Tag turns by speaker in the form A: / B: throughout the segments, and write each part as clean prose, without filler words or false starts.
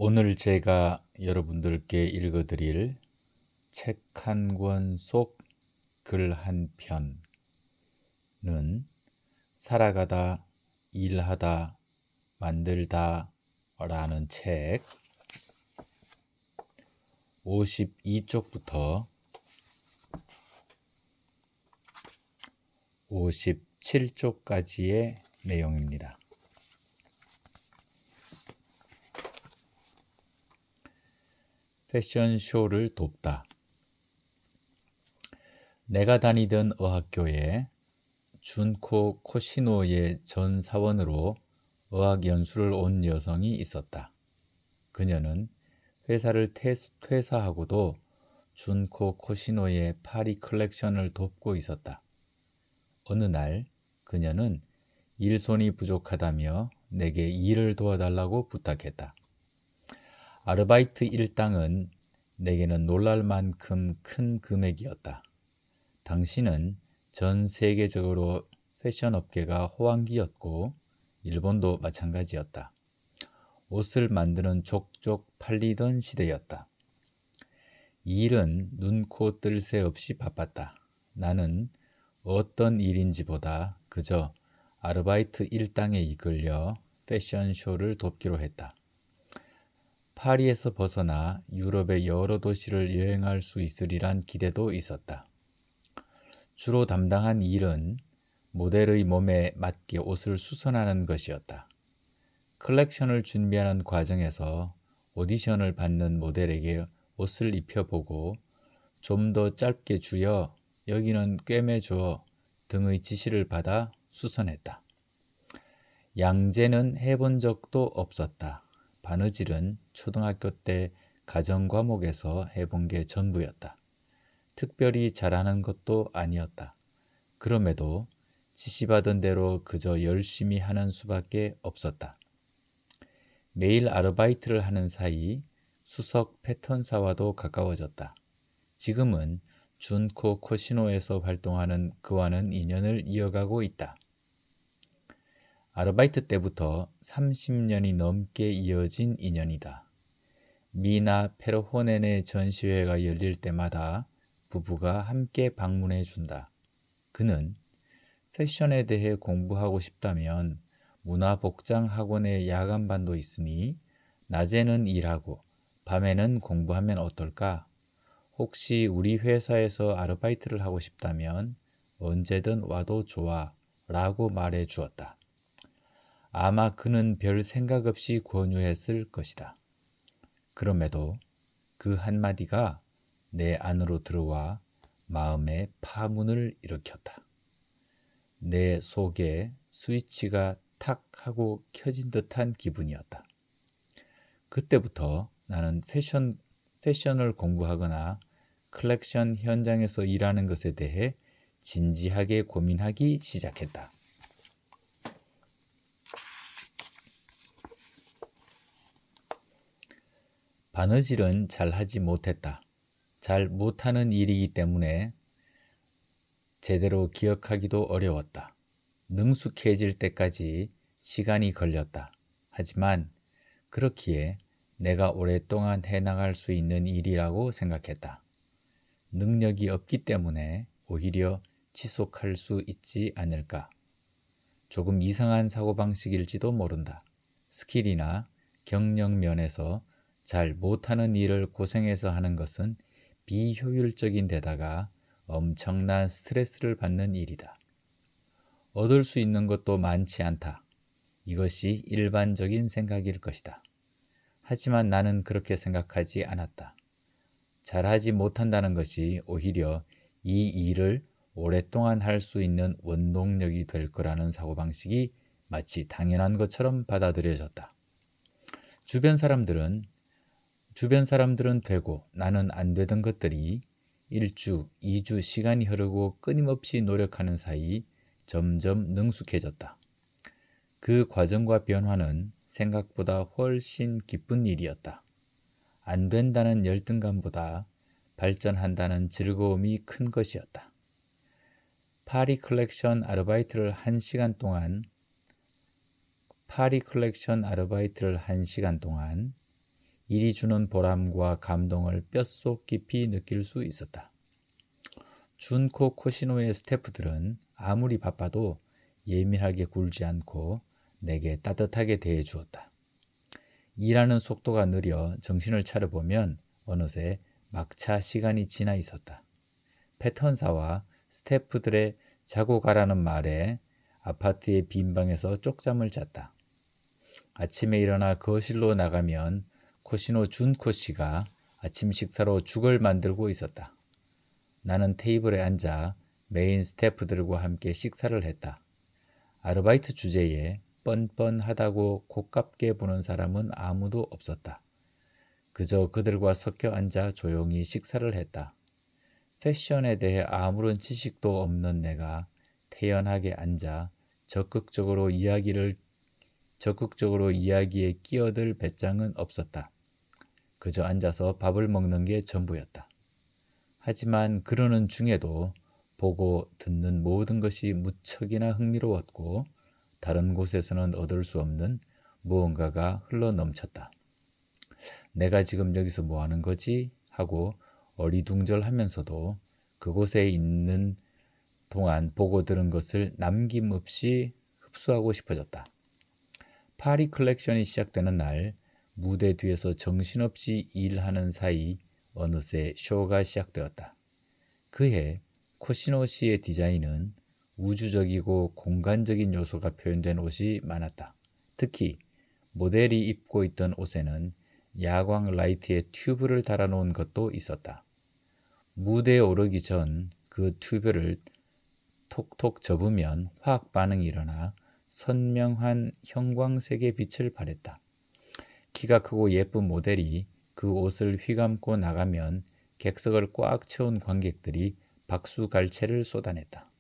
A: 오늘 제가 여러분들께 읽어드릴 책 한 권 속 글 한 편은 살아가다, 일하다, 만들다 라는 책 52쪽부터 57쪽까지의 내용입니다. 패션쇼를 돕다. 내가 다니던 어학교에 준코 코시노의 전 사원으로 어학 연수를 온 여성이 있었다. 그녀는 회사를 퇴사하고도 준코 코시노의 파리 컬렉션을 돕고 있었다. 어느 날 그녀는 일손이 부족하다며 내게 일을 도와달라고 부탁했다. 아르바이트 일당은 내게는 놀랄 만큼 큰 금액이었다. 당시는 전 세계적으로 패션 업계가 호황기였고 일본도 마찬가지였다. 옷을 만드는 족족 팔리던 시대였다. 이 일은 눈코 뜰 새 없이 바빴다. 나는 어떤 일인지보다 그저 아르바이트 일당에 이끌려 패션쇼를 돕기로 했다. 파리에서 벗어나 유럽의 여러 도시를 여행할 수 있으리란 기대도 있었다. 주로 담당한 일은 모델의 몸에 맞게 옷을 수선하는 것이었다. 컬렉션을 준비하는 과정에서 오디션을 받는 모델에게 옷을 입혀보고 좀 더 짧게 주여, 여기는 꿰매줘 등의 지시를 받아 수선했다. 양재는 해본 적도 없었다. 바느질은 초등학교 때 가정 과목에서 해본 게 전부였다. 특별히 잘하는 것도 아니었다. 그럼에도 지시받은 대로 그저 열심히 하는 수밖에 없었다. 매일 아르바이트를 하는 사이 수석 패턴사와도 가까워졌다. 지금은 준코 코시노에서 활동하는 그와는 인연을 이어가고 있다. 아르바이트 때부터 30년이 넘게 이어진 인연이다. 미나 페르호넨의 전시회가 열릴 때마다 부부가 함께 방문해 준다. 그는 패션에 대해 공부하고 싶다면 문화복장학원의 야간반도 있으니 낮에는 일하고 밤에는 공부하면 어떨까? 혹시 우리 회사에서 아르바이트를 하고 싶다면 언제든 와도 좋아 라고 말해 주었다. 아마 그는 별 생각 없이 권유했을 것이다. 그럼에도 그 한마디가 내 안으로 들어와 마음의 파문을 일으켰다. 내 속에 스위치가 탁 하고 켜진 듯한 기분이었다. 그때부터 나는 패션을 공부하거나 컬렉션 현장에서 일하는 것에 대해 진지하게 고민하기 시작했다. 바느질은 잘 하지 못했다. 잘 못하는 일이기 때문에 제대로 기억하기도 어려웠다. 능숙해질 때까지 시간이 걸렸다. 하지만 그렇기에 내가 오랫동안 해나갈 수 있는 일이라고 생각했다. 능력이 없기 때문에 오히려 지속할 수 있지 않을까. 조금 이상한 사고방식일지도 모른다. 스킬이나 경력 면에서 잘 못하는 일을 고생해서 하는 것은 비효율적인 데다가 엄청난 스트레스를 받는 일이다. 얻을 수 있는 것도 많지 않다. 이것이 일반적인 생각일 것이다. 하지만 나는 그렇게 생각하지 않았다. 잘하지 못한다는 것이 오히려 이 일을 오랫동안 할 수 있는 원동력이 될 거라는 사고방식이 마치 당연한 것처럼 받아들여졌다. 주변 사람들은 되고 나는 안 되던 것들이 1주, 2주 시간이 흐르고 끊임없이 노력하는 사이 점점 능숙해졌다. 그 과정과 변화는 생각보다 훨씬 기쁜 일이었다. 안 된다는 열등감보다 발전한다는 즐거움이 큰 것이었다. 파리 컬렉션 아르바이트를 1시간 동안 일이 주는 보람과 감동을 뼛속 깊이 느낄 수 있었다. 준코 코시노의 스태프들은 아무리 바빠도 예민하게 굴지 않고 내게 따뜻하게 대해 주었다. 일하는 속도가 느려 정신을 차려보면 어느새 막차 시간이 지나 있었다. 패턴사와 스태프들의 자고 가라는 말에 아파트의 빈 방에서 쪽잠을 잤다. 아침에 일어나 거실로 나가면 코시노 준코 씨가 아침 식사로 죽을 만들고 있었다. 나는 테이블에 앉아 메인 스태프들과 함께 식사를 했다. 아르바이트 주제에 뻔뻔하다고 고깝게 보는 사람은 아무도 없었다. 그저 그들과 섞여 앉아 조용히 식사를 했다. 패션에 대해 아무런 지식도 없는 내가 태연하게 앉아 적극적으로 이야기에 끼어들 배짱은 없었다. 그저 앉아서 밥을 먹는 게 전부였다. 하지만 그러는 중에도 보고 듣는 모든 것이 무척이나 흥미로웠고 다른 곳에서는 얻을 수 없는 무언가가 흘러넘쳤다. 내가 지금 여기서 뭐 하는 거지? 하고 어리둥절하면서도 그곳에 있는 동안 보고 들은 것을 남김없이 흡수하고 싶어졌다. 파리 컬렉션이 시작되는 날 무대 뒤에서 정신없이 일하는 사이 어느새 쇼가 시작되었다. 그해 코시노 씨의 디자인은 우주적이고 공간적인 요소가 표현된 옷이 많았다. 특히 모델이 입고 있던 옷에는 야광 라이트에 튜브를 달아놓은 것도 있었다. 무대에 오르기 전 그 튜브를 톡톡 접으면 화학 반응이 일어나 선명한 형광색의 빛을 발했다. 키가 크고 예쁜 모델이 그 옷을 휘감고 나가면 객석을 꽉 채운 관객들이 박수갈채를 쏟아냈다.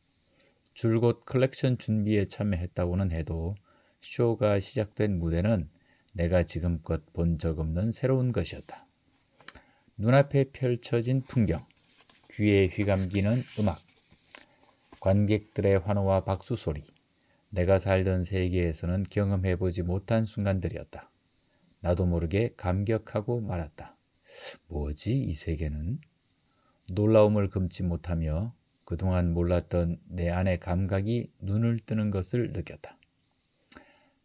A: 줄곧 컬렉션 준비에 참여했다고는 해도 쇼가 시작된 무대는 내가 지금껏 본 적 없는 새로운 것이었다. 눈앞에 펼쳐진 풍경, 귀에 휘감기는 음악, 관객들의 환호와 박수 소리, 내가 살던 세계에서는 경험해보지 못한 순간들이었다. 나도 모르게 감격하고 말았다. 뭐지 이 세계는? 놀라움을 금치 못하며 그동안 몰랐던 내 안의 감각이 눈을 뜨는 것을 느꼈다.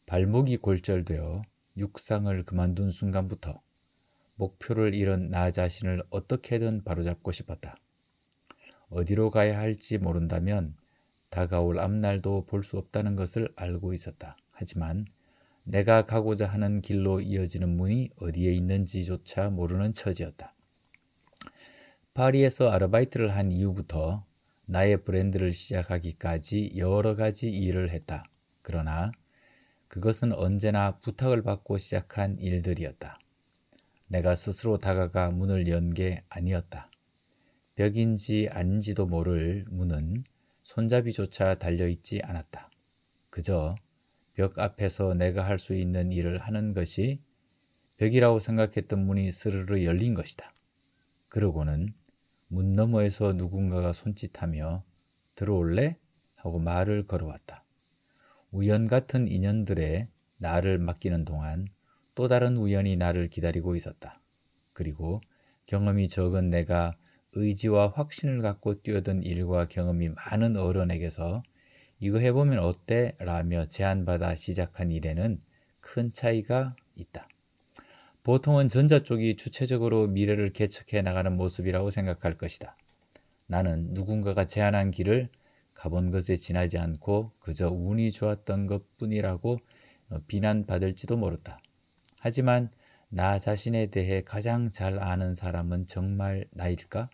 A: 발목이 골절되어 육상을 그만둔 순간부터 목표를 잃은 나 자신을 어떻게든 바로잡고 싶었다. 어디로 가야 할지 모른다면 다가올 앞날도 볼 수 없다는 것을 알고 있었다. 하지만 내가 가고자 하는 길로 이어지는 문이 어디에 있는지조차 모르는 처지였다. 파리에서 아르바이트를 한 이후부터 나의 브랜드를 시작하기까지 여러 가지 일을 했다. 그러나 그것은 언제나 부탁을 받고 시작한 일들이었다. 내가 스스로 다가가 문을 연 게 아니었다. 벽인지 아닌지도 모를 문은 손잡이조차 달려있지 않았다. 그저 벽 앞에서 내가 할 수 있는 일을 하는 것이 벽이라고 생각했던 문이 스르르 열린 것이다. 그러고는 문 너머에서 누군가가 손짓하며 들어올래? 하고 말을 걸어왔다. 우연 같은 인연들에 나를 맡기는 동안 또 다른 우연이 나를 기다리고 있었다. 그리고 경험이 적은 내가 의지와 확신을 갖고 뛰어든 일과 경험이 많은 어른에게서 이거 해보면 어때? 라며 제안받아 시작한 일에는 큰 차이가 있다. 보통은 전자 쪽이 주체적으로 미래를 개척해 나가는 모습이라고 생각할 것이다. 나는 누군가가 제안한 길을 가본 것에 지나지 않고 그저 운이 좋았던 것뿐이라고 비난받을지도 모른다. 하지만 나 자신에 대해 가장 잘 아는 사람은 정말 나일까?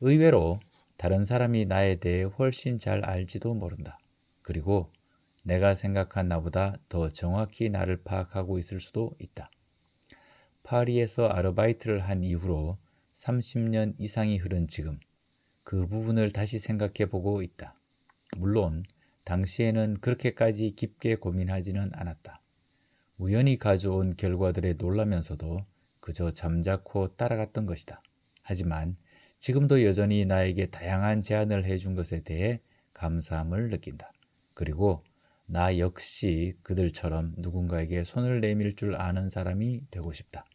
A: 의외로 다른 사람이 나에 대해 훨씬 잘 알지도 모른다. 그리고 내가 생각한 나보다 더 정확히 나를 파악하고 있을 수도 있다. 파리에서 아르바이트를 한 이후로 30년 이상이 흐른 지금 그 부분을 다시 생각해 보고 있다. 물론 당시에는 그렇게까지 깊게 고민하지는 않았다. 우연히 가져온 결과들에 놀라면서도 그저 잠자코 따라갔던 것이다. 하지만 지금도 여전히 나에게 다양한 제안을 해준 것에 대해 감사함을 느낀다. 그리고 나 역시 그들처럼 누군가에게 손을 내밀 줄 아는 사람이 되고 싶다.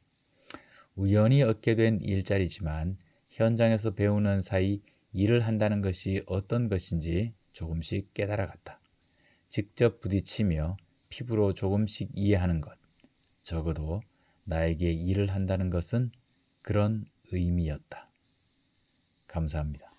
A: 우연히 얻게 된 일자리지만 현장에서 배우는 사이 일을 한다는 것이 어떤 것인지 조금씩 깨달아갔다. 직접 부딪히며 피부로 조금씩 이해하는 것. 적어도 나에게 일을 한다는 것은 그런 의미였다. 감사합니다.